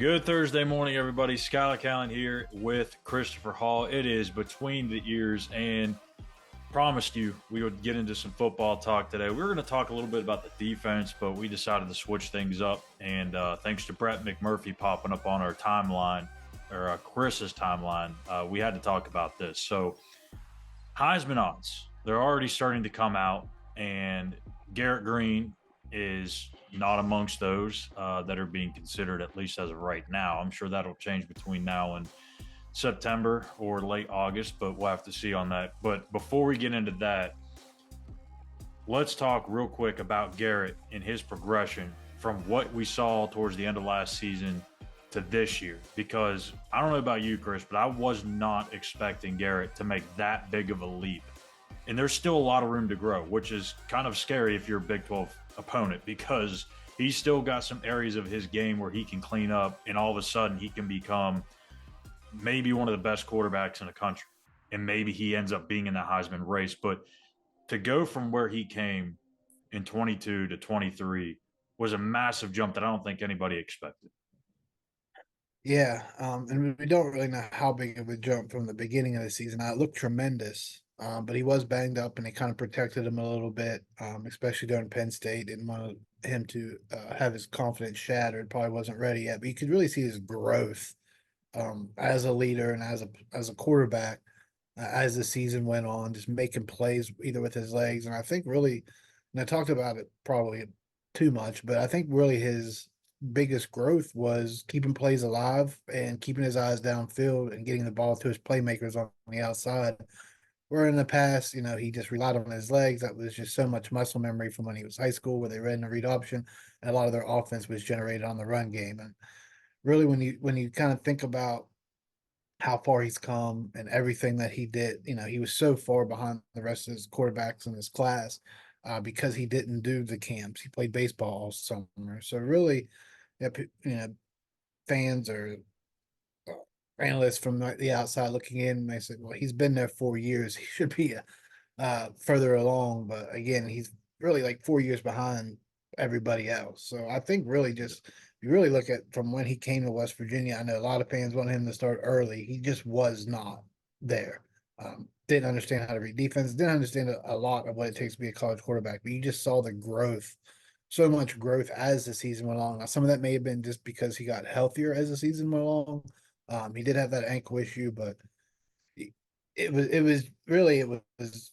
Good Thursday morning, everybody. Schuyler Callihan here with Christopher Hall. It is between the ears, and promised you we would get into some football talk today. We were going to talk a little bit about the defense, but we decided to switch things up. And thanks to Brett McMurphy popping up on our timeline, or Chris's timeline, we had to talk about this. So, Heisman odds, they're already starting to come out, and Garrett Green is not amongst those that are being considered, at least as of right now. I'm sure that'll change between now and September or late August, but we'll have to see on that. But before we get into that, let's talk real quick about Garrett and his progression from what we saw towards the end of last season to this year. Because I don't know about you, Chris, but I was not expecting Garrett to make that big of a leap. And there's still a lot of room to grow, which is kind of scary if you're a Big 12 opponent, because he's still got some areas of his game where he can clean up, and all of a sudden he can become maybe one of the best quarterbacks in the country. And maybe he ends up being in the Heisman race. But to go from where he came in 22 to 23 was a massive jump that I don't think anybody expected. Yeah, and we don't really know how big of a jump from the beginning of the season. It looked tremendous, but he was banged up, and it kind of protected him a little bit, especially during Penn State. Didn't want him to have his confidence shattered. Probably wasn't ready yet, but you could really see his growth as a leader and as a quarterback as the season went on, just making plays either with his legs. And I think really, and I talked about it probably too much, but I think really his biggest growth was keeping plays alive and keeping his eyes downfield and getting the ball to his playmakers on the outside. Where in the past, he just relied on his legs. That was just so much muscle memory from when he was high school, where they ran the read option, and a lot of their offense was generated on the run game. And really, when you kind of think about how far he's come and everything that he did, he was so far behind the rest of his quarterbacks in his class because he didn't do the camps. He played baseball all summer. So really, fans or analysts from the outside looking in, they said, well, he's been there 4 years. He should be further along. But again, he's really like 4 years behind everybody else. So I think really just you really look at from when he came to West Virginia, I know a lot of fans wanted him to start early. He just was not there. Didn't understand how to read defense, didn't understand a lot of what it takes to be a college quarterback, but you just saw the growth, so much growth as the season went along. Now, some of that may have been just because he got healthier as the season went along. He did have that ankle issue, but it was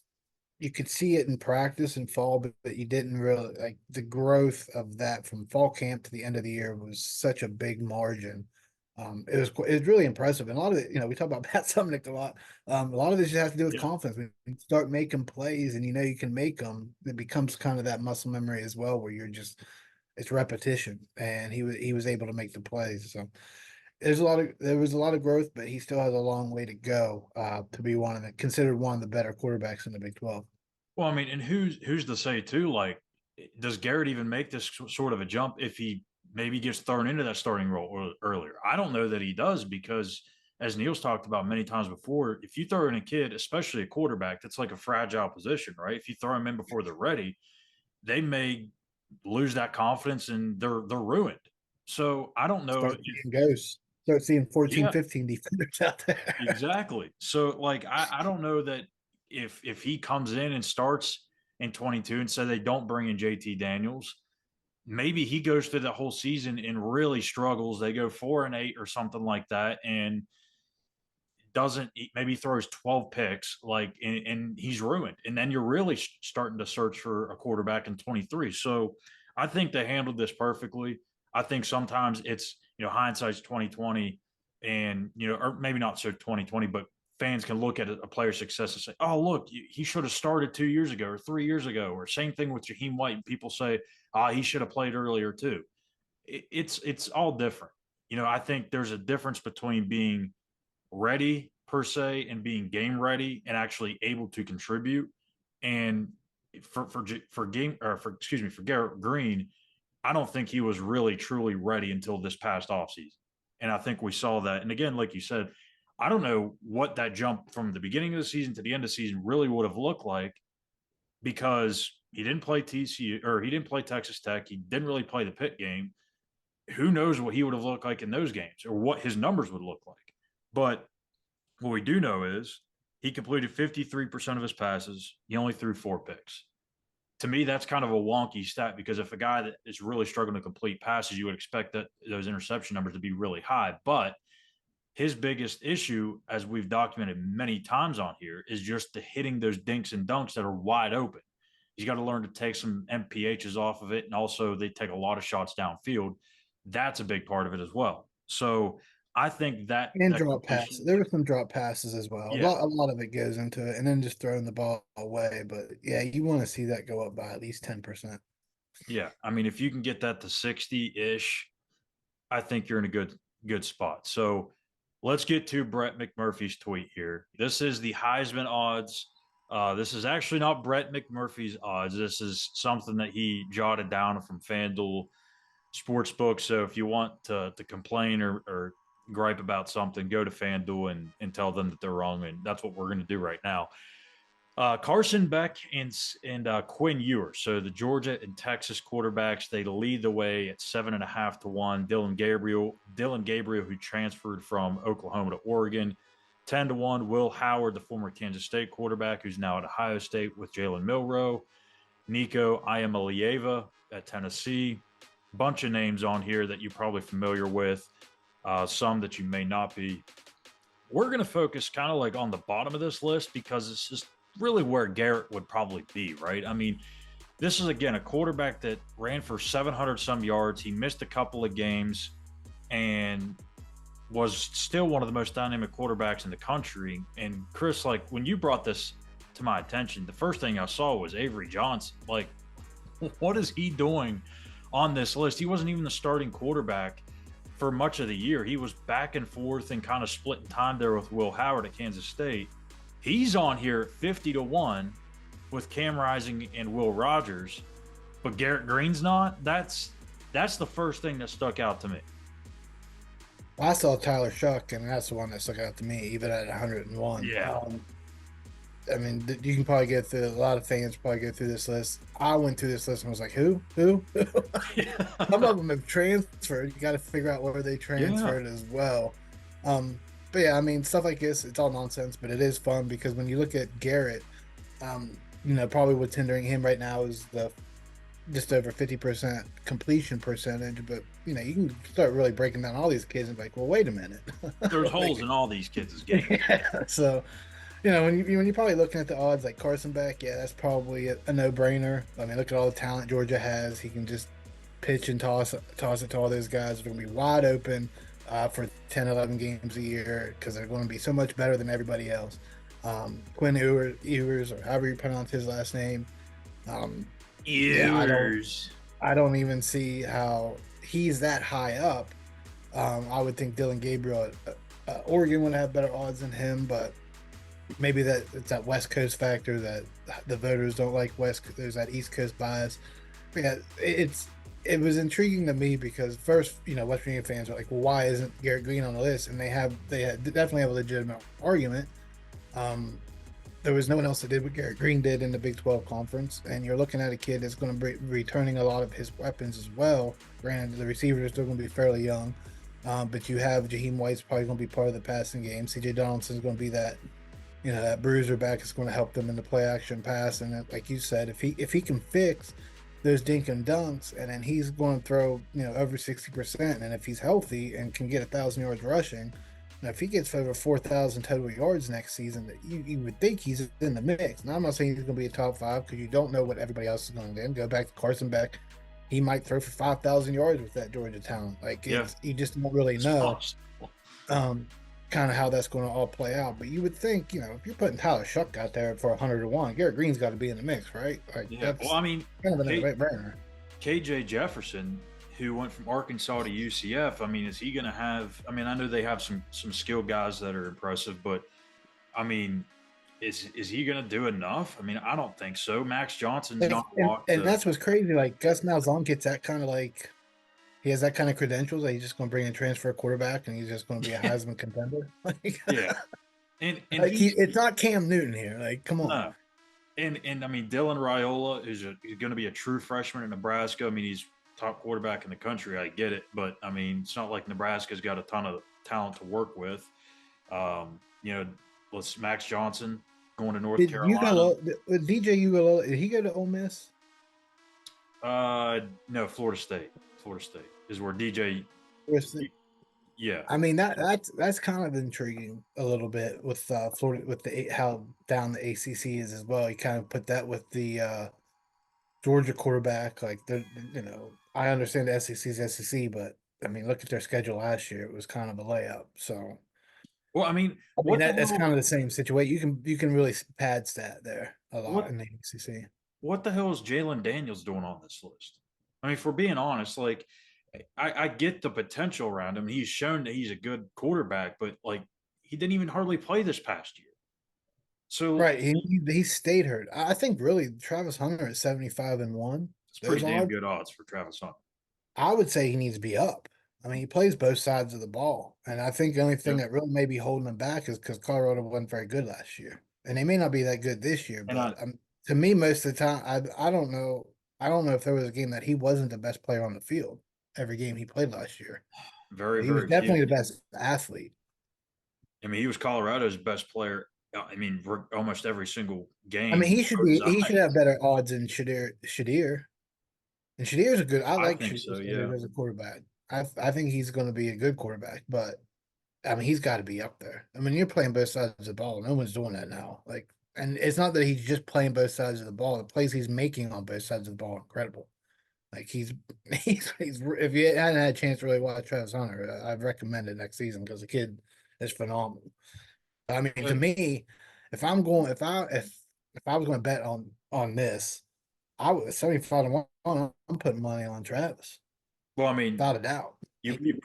you could see it in practice and fall, but you didn't really like the growth of that from fall camp to the end of the year was such a big margin. It was really impressive, and a lot of it, we talk about Pat Sumnick a lot. A lot of this just has to do with Yeah. confidence. When you start making plays, and you can make them, it becomes kind of that muscle memory as well, where it's repetition, and he was able to make the plays. So there was a lot of growth, but he still has a long way to go to be considered one of the better quarterbacks in the Big 12. Well, I mean, and who's to say too? Like, does Garrett even make this sort of a jump if he maybe gets thrown into that starting role earlier? I don't know that he does, because, as Neil's talked about many times before, if you throw in a kid, especially a quarterback, that's like a fragile position, right? If you throw them in before they're ready, they may lose that confidence and they're ruined. So I don't know Start if, seeing ghosts. Start seeing 14, yeah, 15 defenders out there. exactly. So like I don't know that if he comes in and starts in 22 and say they don't bring in JT Daniels, maybe he goes through the whole season and really struggles. They go 4-8 or something like that, and doesn't maybe throws 12 picks, like, and he's ruined. And then you're really starting to search for a quarterback in 23. So I think they handled this perfectly. I think sometimes it's, hindsight's 2020, and, or maybe not so 2020, but fans can look at a player's success and say, oh, look, he should have started 2 years ago or 3 years ago, or same thing with Jaheim White. People say, he should have played earlier too. It's all different. I think there's a difference between being ready per se and being game ready and actually able to contribute. And for game or for excuse me for Garrett Green, I don't think he was really truly ready until this past offseason. And I think we saw that. And again, like you said, I don't know what that jump from the beginning of the season to the end of the season really would have looked like, because he didn't play TCU, or he didn't play Texas Tech. He didn't really play the Pitt game. who knows what he would have looked like in those games or what his numbers would look like. But what we do know is he completed 53% of his passes. He only threw 4 picks. To me, that's kind of a wonky stat because if a guy that is really struggling to complete passes, you would expect that those interception numbers to be really high. But his biggest issue, as we've documented many times on here, is just the hitting those dinks and dunks that are wide open. He's got to learn to take some MPHs off of it, and also they take a lot of shots downfield. That's a big part of it as well. So I think And that drop passes. completion, There were some drop passes as well. yeah, A lot of it goes into it, and then just throwing the ball away. But yeah, you want to see that go up by at least 10%. yeah. I mean, if you can get that to 60-ish, I think you're in a good spot. So let's get to Brett McMurphy's tweet here. This is the Heisman odds. This is actually not Brett McMurphy's odds. This is something that he jotted down from FanDuel Sportsbook. So if you want to complain or gripe about something, go to FanDuel and tell them that they're wrong. And that's what we're going to do right now. Carson Beck and Quinn Ewers. So the Georgia and Texas quarterbacks, they lead the way at 7.5 to 1. Dylan Gabriel, who transferred from Oklahoma to Oregon, 10 to 1. Will Howard, the former Kansas State quarterback, who's now at Ohio State with Jalen Milroe. Nico Iamaleava at Tennessee. Bunch of names on here that you're probably familiar with, some that you may not be. We're going to focus kind of like on the bottom of this list because it's just really where Garrett would probably be, right? I mean, this is, again, a quarterback that ran for 700 some yards. He missed a couple of games and was still one of the most dynamic quarterbacks in the country. And Chris, like, when you brought this to my attention, the first thing I saw was Avery Johnson. Like, what is he doing on this list? He wasn't even the starting quarterback for much of the year. He was back and forth and kind of splitting time there with Will Howard at Kansas State. He's on here 50 to 1 with Cam Rising and Will Rogers, but Garrett Green's not. That's the first thing that stuck out to me. I saw Tyler Shuck, and that's the one that stuck out to me, even at 101. Yeah. I mean, you can probably get through, a lot of fans probably go through this list. I went through this list and was like, who? Some of them have transferred. You got to figure out where they transferred as well. But yeah, I mean, stuff like this, it's all nonsense, but it is fun because when you look at Garrett, probably what's hindering him right now is the just over 50% completion percentage. But, you can start really breaking down all these kids and be like, well, wait a minute. There's holes in all these kids' games. Yeah, so, when you're probably looking at the odds like Carson Beck, yeah, that's probably a no-brainer. I mean, look at all the talent Georgia has. He can just pitch and toss it to all those guys. They're going to be wide open for 10, 11 games a year because they're going to be so much better than everybody else. Quinn Ewers, or however you pronounce his last name. Eers. I don't even see how he's that high up. I would think Dylan Gabriel at Oregon would have better odds than him, but maybe it's that West Coast factor that the voters don't like there's that East Coast bias. But yeah, it was intriguing to me because first, West Virginia fans are like, well, why isn't Garrett Green on the list? And they definitely have a legitimate argument. There was no one else that did what Garrett Green did in the Big 12 conference. And you're looking at a kid that's going to be returning a lot of his weapons as well. Granted, the receivers are still going to be fairly young. But you have Jaheim White's probably going to be part of the passing game. CJ Donaldson's going to be that, that bruiser back that's going to help them in the play action pass. And like you said, if he can fix those dink and dunks, and then he's going to throw, over 60%. And if he's healthy and can get 1,000 yards rushing, now if he gets over 4,000 total yards next season, that you would think he's in the mix. Now I'm not saying he's going to be a top 5 because you don't know what everybody else is going to do. Go back to Carson Beck. He might throw for 5,000 yards with that Georgia talent. Like, you just don't really know kind of how that's going to all play out. But you would think, if you're putting Tyler Shuck out there for 100 to 1, Garrett Green's got to be in the mix, right? Like, well, I mean, kind of a no-brainer. KJ Jefferson, who went from Arkansas to UCF, I mean, is he going to have? I mean, I know they have some skilled guys that are impressive, but I mean, is he going to do enough? I mean, I don't think so. Max Johnson's not locked. And that's what's crazy. Like, Gus Malzahn gets that kind of like, he has that kind of credentials that he's just going to bring in transfer quarterback and he's just going to be a Heisman contender. Yeah. And like it's not Cam Newton here. Like, come on. No. And I mean, Dylan Raiola is going to be a true freshman in Nebraska. I mean, he's top quarterback in the country. I get it, but I mean, it's not like Nebraska's got a ton of talent to work with. You know, let's Max Johnson going to North Did Carolina. DJ Ugalele, did he go to Ole Miss? No, Florida State. Florida State is where DJ. Yeah, I mean that's kind of intriguing a little bit with Florida with how down the ACC is as well. You kind of put that with the Georgia quarterback. Like I understand the SEC's SEC, but I mean look at their schedule last year; it was kind of a layup. So well, I mean, I mean what the that's hell? kind of the same situation. You can really pad stat there a lot What in the ACC. what the hell is Jalen Daniels doing on this list? I mean, for being honest, like I get the potential around him. He's shown that he's a good quarterback, but like he didn't even hardly play this past year. So Right, he stayed hurt. I think really Travis Hunter at 75-1. it's Those pretty damn odds, good odds for Travis Hunter. I would say he needs to be up. I mean, he plays both sides of the ball, and I think the only thing Yep. that really may be holding him back is because Colorado wasn't very good last year, and they may not be that good this year. And But to me, most of the time, I don't know. I don't know if there was a game that he wasn't the best player on the field every game he played last year, very, but he was very few. definitely the best athlete. I mean, he was Colorado's best player. I mean, almost every single I mean, game. he should have better odds than Shadir. And Shadir's a good. I I like think so. Shadir Yeah. as a quarterback. I think he's going to be a good quarterback, but I mean, he's got to be up there. I mean, you're playing both sides of the ball. No one's doing that now. Like, and it's not that he's just playing both sides of the ball. The plays he's making on both sides of the ball are incredible. Like he's if you hadn't had a chance to really watch Travis Hunter, I'd recommend it next season because the kid is phenomenal. I mean, to But, me, if I'm going, if I was going to bet on this, I would 75-1. I'm putting money on Travis well, I mean, without a doubt. you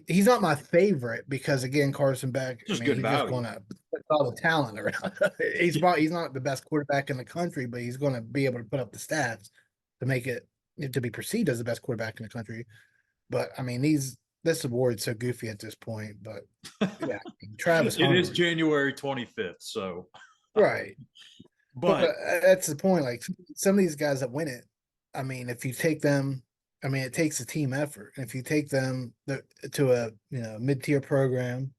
He's not my favorite because again, Carson Beck. I just mean, good he's just value. going to put all the talent around. He's not the best quarterback in the country, but he's going to be able to put up the stats to make it to be perceived as the best quarterback in the country. But I mean, this award's so goofy at this point. But yeah, Travis It is Hunter, January 25th, so right? But but that's the point. Like some of these guys that win it, I mean, if you take them, I mean, it takes a team effort. And if you take them to a mid-tier program,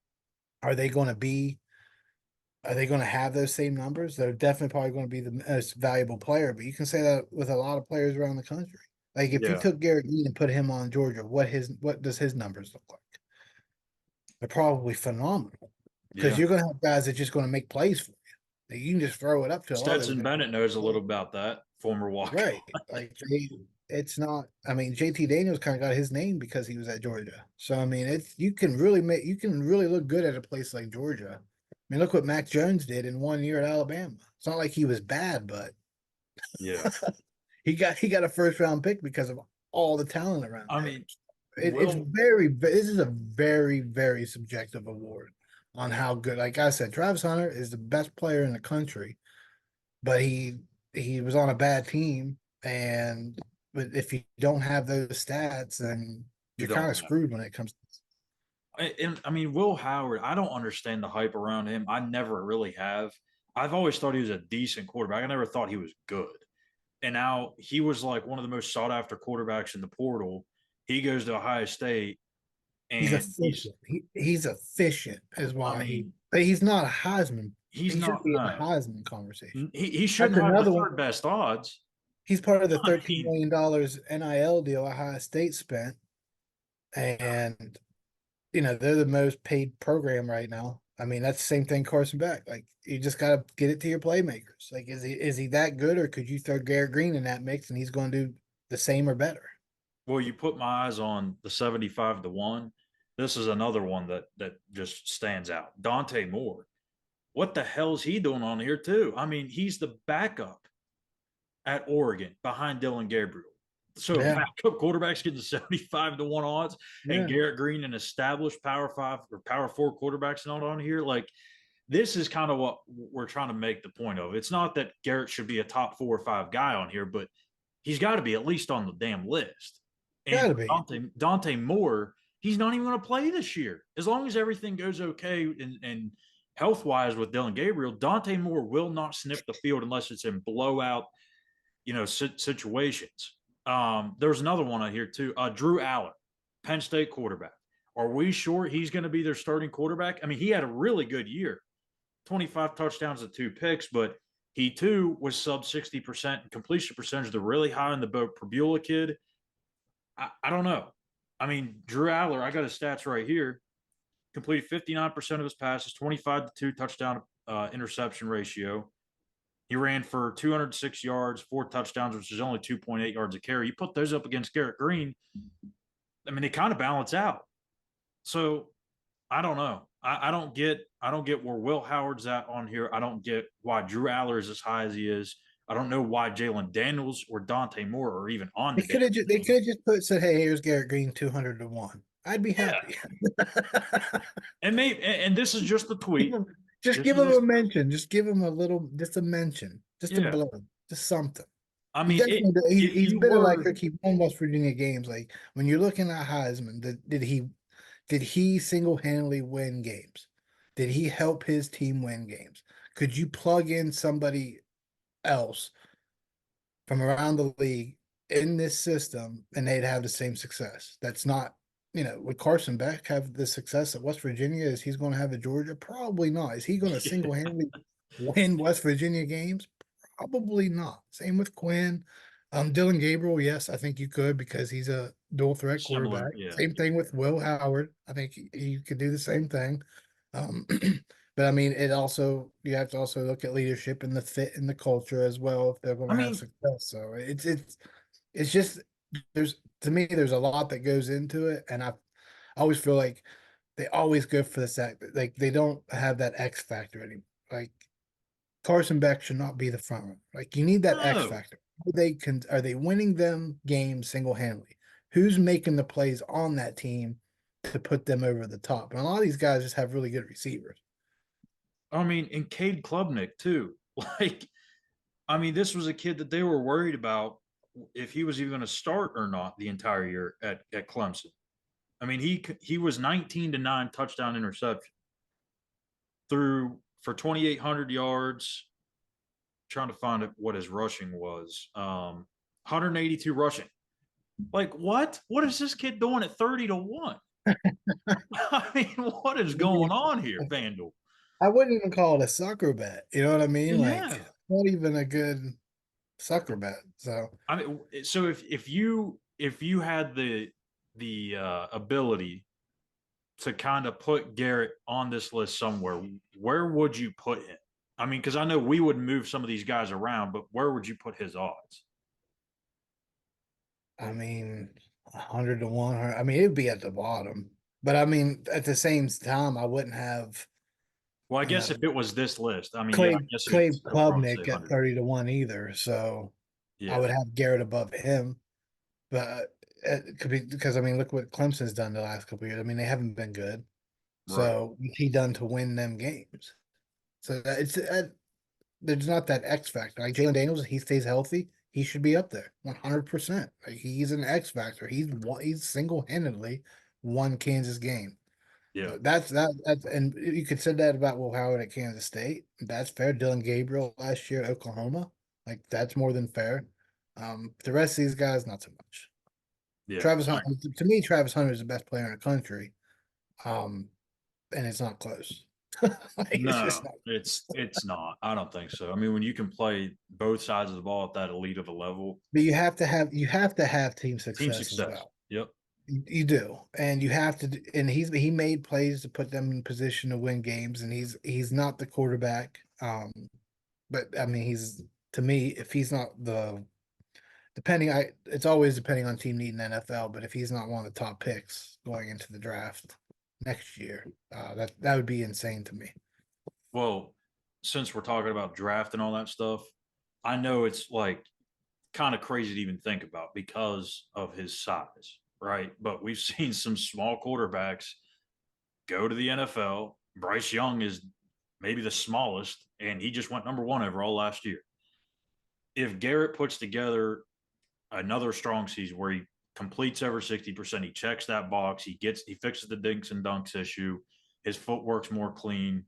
are they going to be? Are they going to have those same numbers? They're definitely probably going to be the most valuable player. But you can say that with a lot of players around the country. Like if you yeah, took Garrett Greene and put him on Georgia, what does his numbers look like? They're probably phenomenal because yeah. you're going to have guys that are just going to make plays for you. You can just throw it up to a lot of those Stetson guys. Bennett knows a little about that. Former walk. Right. Like it's not. I mean, JT Daniels kind of got his name because he was at Georgia. So I mean, it's you can really look good at a place like Georgia. I mean, look what Mac Jones did in 1 year at Alabama. It's not like he was bad, but Yeah. he got a first round pick because of all the talent around I there. mean, It's Will this is a very subjective award on how good. Like I said, Travis Hunter is the best player in the country, but he was on a bad team, and but if you don't have those stats, then you you're don't kind of have. screwed when it comes to And I mean, Will Howard, I don't understand the hype around him. I never really have. I've always thought he was a decent quarterback. I never thought he was good. And now he was like one of the most sought after quarterbacks in the portal. He goes to Ohio State he's and he's, efficient. He's efficient is I why mean, but he's not a Heisman. he's He should not, be in the no, Heisman conversation. he That's shouldn't have the another one. third best odds. He's part of the I $13 mean, million NIL deal Ohio State spent, and they're the most paid program right now. I mean, that's the same thing Carson Beck. Like you just gotta get it to your playmakers. Like, is he that good, or could you throw Garrett Green in that mix and he's going to do the same or better? well, you put my eyes on the 75-1. This is another one that just stands out. Dante Moore. What the hell is he doing on here, too? I mean, he's the backup at Oregon behind Dylan Gabriel. So Yeah, backup quarterbacks getting 75-1 odds, and yeah, Garrett Green, an established Power Five or Power Four quarterbacks, not on here. Like this is kind of what we're trying to make the point of. It's not that Garrett should be a top 4 or 5 guy on here, but he's got to be at least on the damn list. And gotta for be. Dante Moore, he's not even going to play this year. As long as everything goes okay and health wise with Dylan Gabriel, Dante Moore will not sniff the field unless it's in blowout, situations. There's another one on here too. Drew Allen, Penn State quarterback. Are we sure he's going to be their starting quarterback? I mean, he had a really good year, 25 touchdowns and 2 picks, but he too was sub 60% completion percentage. They're really high in the boat. Prbula kid, I don't know. I mean, Drew Aller, I got his stats right here. Completed 59% of his passes, 25 to 2 touchdown interception ratio. He ran for 206 yards, 4 touchdowns, which is only 2.8 yards a carry. You put those up against Garrett Green, I mean, they kind of balance out. So I don't know. I don't get where Will Howard's at on here. I don't get why Drew Aller is as high as he is. I don't know why Jalen Daniels or Dante Moore are even on They the damn could have just they team. could have just said, "Hey, here's Garrett Green, 200-1." I'd be Yeah, happy. and maybe and this is just the tweet. Just This give is him a just mention. Just give him a little, just a mention, just a yeah. blurb, just something. I He mean, definitely if he's you been were electric. He won West Virginia games. Like when you're looking at Heisman, did he single handedly win games? Did he help his team win games? Could you plug in somebody else from around the league in this system and they'd have the same success? That's not, would Carson Beck have the success at West Virginia as he's going to have at Georgia? Probably not. Is he going to single handedly win West Virginia games? Probably not. Same with Quinn. Dylan Gabriel, yes, I think you could because he's a dual threat similar, quarterback. yeah. Same thing with Will Howard. I think he could do the same thing. Um, but I mean, you have to also look at leadership and the fit and the culture as well if they're going I to have mean, success. So it's just there's a lot that goes into it, and I always feel like they always go for this act like they don't have that X factor anymore. Like Carson Beck should not be the front runner. Like you need that X no. factor. Are they winning them games single handedly? Who's making the plays on that team to put them over the top? And a lot of these guys just have really good receivers. I mean, and Cade Klubnik too. Like, I mean, this was a kid that they were worried about if he was even going to start or not the entire year at Clemson. I mean, he was 19 to 9 touchdown interception through for 2,800 yards. Trying to find it, what his rushing was. 182 rushing. Like what? What is this kid doing at 30 to 1? I mean, what is going on here, FanDuel? I wouldn't even call it a sucker bet. You know what I mean? Like Yeah. not even a good sucker bet. So I mean, so if you had the ability to kind of put Garrett on this list somewhere, where would you put him? I mean, because I know we would move some of these guys around, but where would you put his odds? I mean, 100-1. I mean, it'd be at the bottom. But I mean, at the same time, I wouldn't have, Well, I you guess know, if it was this list, I mean, yeah, I Clay guess you'd Clay still probably say Klubnik at 100. 30-1 either. So I Yeah, would have Garrett above him. But it could be because I mean, look what Clemson's done the last couple of years. I mean, they haven't been good. right. So what's he done to win them games? So there's not that X factor. Like Jalen Daniels, if he stays healthy, he should be up there 100%. Like he's an X factor. He's single handedly won Kansas game. Yeah, And you could say that about Will Howard at Kansas State. That's fair. Dylan Gabriel last year at Oklahoma, like that's more than fair. The rest of these guys, not so much. yeah. Travis Hunter, to me, Travis Hunter is the best player in the country. Um, and it's not close. Like, it's just No, not. it's not. I don't think so. I mean, when you can play both sides of the ball at that elite of a level, But you have to have team team success as success. well. Yep. You do, and you have to. And he made plays to put them in position to win games, and he's not the quarterback. But I mean, he's to me, if he's not it's always depending on team need in the NFL. But if he's not one of the top picks going into the draft next year, that would be insane to me. Well, since we're talking about draft and all that stuff, I know it's like kind of crazy to even think about because of his size, right? But we've seen some small quarterbacks go to the NFL. Bryce Young is maybe the smallest, and he just went number one overall last year. If Garrett puts together another strong season where he completes over 60%, he checks that box, he fixes the dinks and dunks issue, his footwork's more clean,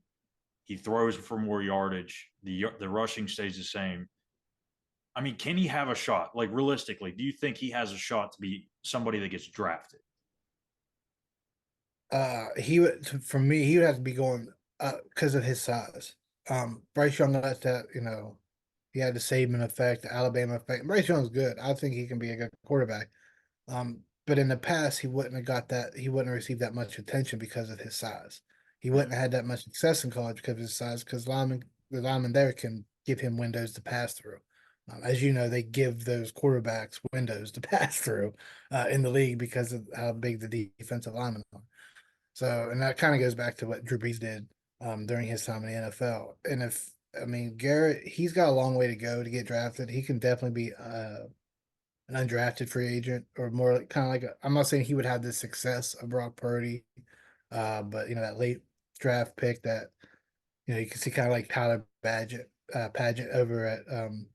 he throws for more yardage, the rushing stays the same. I mean, can he have a shot? Like realistically, do you think he has a shot to be somebody that gets drafted? He would for me, he would have to be going because of his size. Bryce Young got that, he had the Saban effect, the Alabama effect. Bryce Young's good. I think he can be a good quarterback. But in the past, he wouldn't have got that. He wouldn't have received that much attention because of his size. He wouldn't have had that much success in college because of his size. Because the linemen there can give him windows to pass through. As you know, they give those quarterbacks windows to pass through in the league because of how big the defensive linemen are. So, and that kind of goes back to what Drew Brees did during his time in the NFL. And I mean, Garrett, he's got a long way to go to get drafted. He can definitely be an undrafted free agent or more like, kind of like I'm not saying he would have the success of Brock Purdy, but that late draft pick that you can see kind of like Tyler Paget over at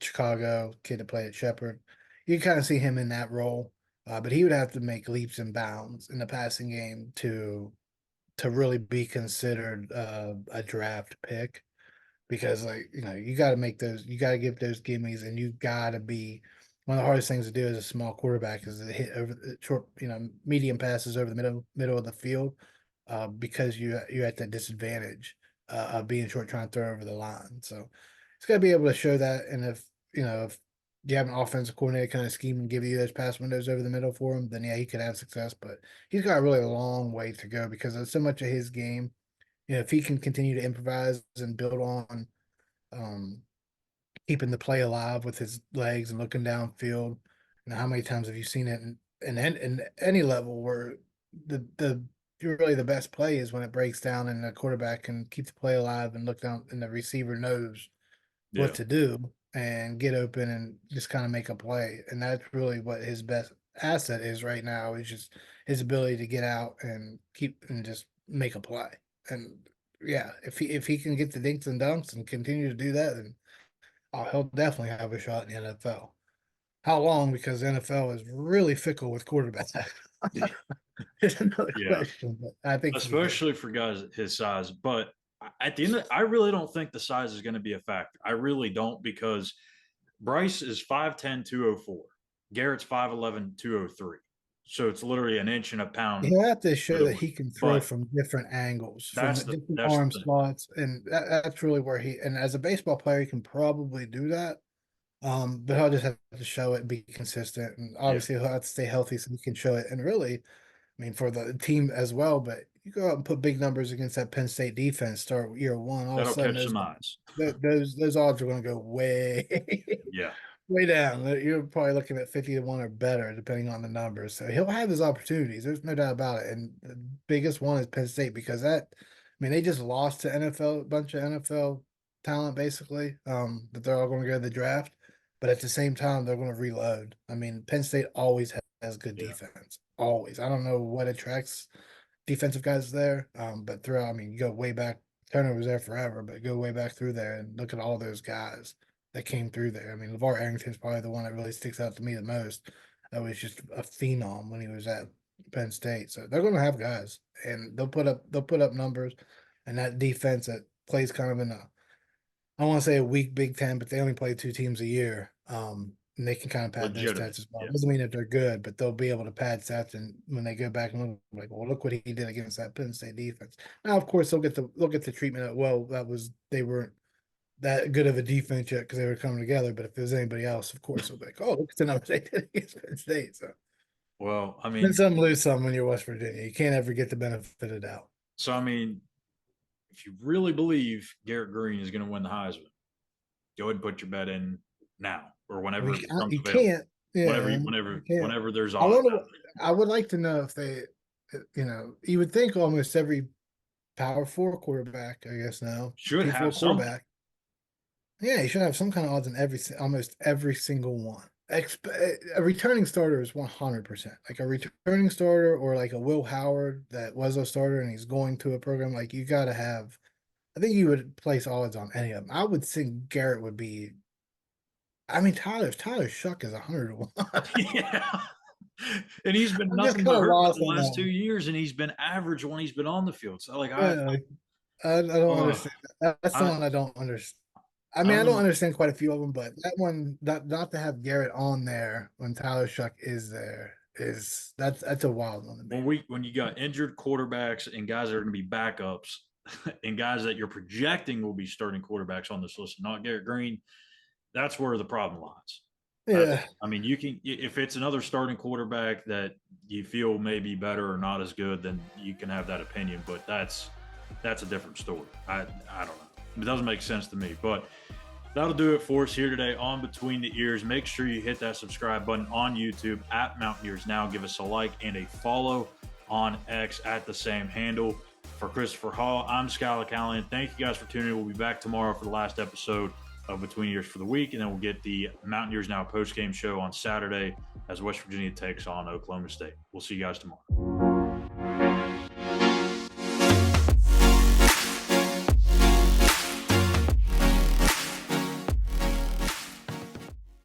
Chicago, kid that played at Shepherd. You can kind of see him in that role, but he would have to make leaps and bounds in the passing game to really be considered a draft pick because you got to make those, you got to give those gimmies, and you got to be one of the hardest things to do as a small quarterback is to hit over the short, medium passes over the middle of the field, because you're at that disadvantage of being short trying to throw over the line. So it's got to be able to show that, and if you have an offensive coordinator kind of scheme and give you those pass windows over the middle for him, then yeah, he could have success. But he's got really a long way to go because of so much of his game. If he can continue to improvise and build on um, keeping the play alive with his legs and looking downfield. How many times have you seen it in any level where the really the best play is when it breaks down and the quarterback can keep the play alive and look down and the receiver knows what Yeah, to do and get open and just kind of make a play. And that's really what his best asset is right now is just his ability to get out and keep and just make a play. And yeah, if he can get the dinks and dunks and continue to do that, then he'll definitely have a shot in the NFL. How long? Because the NFL is really fickle with quarterbacks. It's another yeah, question, but I think he could. especially for guys his size. But at the end, I really don't think the size is going to be a factor. I really don't because Bryce is 5'10", 204. Garrett's 5'11", 203. So it's literally an inch and a pound He'll have to show that middle. he can throw But from different angles, from that's the different that's arm the thing. slots, and that's really where he. And as a baseball player, he can probably do that. But he'll just have to show it and be consistent, and Yeah, obviously he'll have to stay healthy so he can show it. And really, I mean, for the team as well, but you go out and put big numbers against that Penn State defense, start year one, all of a that'll sudden catch some eyes. those odds are going to go way Yeah. way down. You're probably looking at 50-1 or better, depending on the numbers. So he'll have his opportunities. There's no doubt about it. And the biggest one is Penn State because they just lost to NFL, a bunch of NFL talent, basically, that they're all going to go to the draft. But at the same time, they're going to reload. I mean, Penn State always has good Yeah. defense. Always. I don't know what attracts defensive guys there, but throughout, I mean, you go way back. Turner was there forever, but go way back through there and look at all those guys that came through there. I mean, LeVar Arrington's probably the one that really sticks out to me the most. That was just a phenom when he was at Penn State. So they're going to have guys, and they'll put up numbers, and that defense that plays kind of in a I want to say a weak Big Ten, but they only play two teams a year. And they can kind of pad those Legitimate. stats as well. Yeah. Doesn't mean that they're good, but they'll be able to pad stats. And when they go back and look, like, well, look what he did against that Penn State defense. Now, of course, they'll get the treatment of, well, they weren't that good of a defense yet because they were coming together. But if there's anybody else, of course, they'll be like, oh, look at the numbers they did against Penn State. So Well, I win mean, some, lose some when you're West Virginia. You can't ever get the benefit of doubt. so I mean, if you really believe Garrett Green is going to win the Heisman, go ahead and put your bet in now or whenever We it becomes you available. can't. Yeah, you can't. Whenever there's I odds wonder. out I would like to know if they, you would think almost every Power Four quarterback, I guess now should P4 have something. quarterback. Yeah, you should have some kind of odds in almost every single one. A returning starter is 100%. Like a returning starter or like a Will Howard that was a starter and he's going to a program. Like you got to have. I think you would place odds on any of them. I would think Garrett would be. I mean, Tyler Shuck is 100-1. Yeah. And he's been I'm just nothing but kind of hurt for lost the on last that two one. years, and he's been average when he's been on the field. So like Yeah, I don't uh, understand that. That's the I one I don't understand. I I mean, don't I don't know. understand quite a few of them, but that one, not to have Garrett on there when Tyler Shuck is there that's a wild one to me. When you got injured quarterbacks and guys that are going to be backups, and guys that you're projecting will be starting quarterbacks on this list, not Garrett Green, that's where the problem lies. Yeah, I mean, you can if it's another starting quarterback that you feel may be better or not as good, then you can have that opinion. But that's a different story. I don't know. It doesn't make sense to me. But that'll do it for us here today on Between the Ears. Make sure you hit that subscribe button on YouTube at Mountaineers Now. Give us a like and a follow on X at the same handle. For Christopher Hall, I'm Schuyler Callihan. Thank you guys for tuning in. We'll be back tomorrow for the last episode of Between Years for the week, and then we'll get the Mountaineers Now post-game show on Saturday as West Virginia takes on Oklahoma State. We'll see you guys tomorrow.